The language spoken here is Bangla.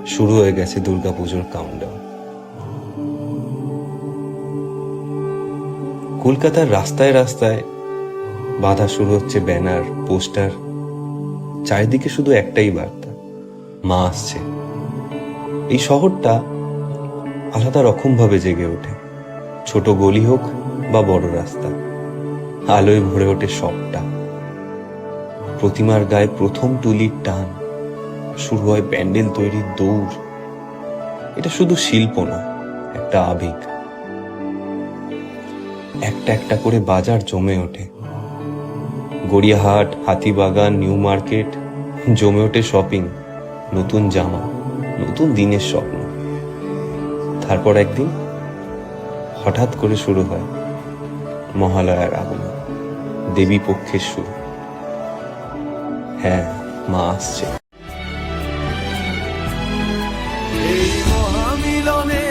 শুরু হয়ে গেছে দুর্গাপুজোর কাউন্টডাউন। কলকাতার রাস্তায় রাস্তায় বাঁধা শুরু হচ্ছে ব্যানার, পোস্টার। চারিদিকে শুধু একটাই বার্তা, মা আসছে। এই শহরটা আলাদা রকম ভাবে জেগে ওঠে। ছোট গলি হোক বা বড় রাস্তা, আলোয় ভরে ওঠে সবটা। প্রতিমার গায়ে প্রথম তুলির টান, শুরু হয় প্যান্ডেল তৈরির দৌড়। এটা শুধু শিল্প না, একটা আবেগ। একটা একটা করে বাজার জমে ওঠে। গড়িয়াহাট, হাতিবাগান, নিউ মার্কেট, জমে ওঠে শপিং, নতুন জামা, নতুন দিনের স্বপ্ন। তারপর একদিন হঠাৎ করে শুরু হয় মহালয়ার আগমন, দেবী পক্ষের শুরু। হ্যাঁ, মা আসছে। এই মহামিলনে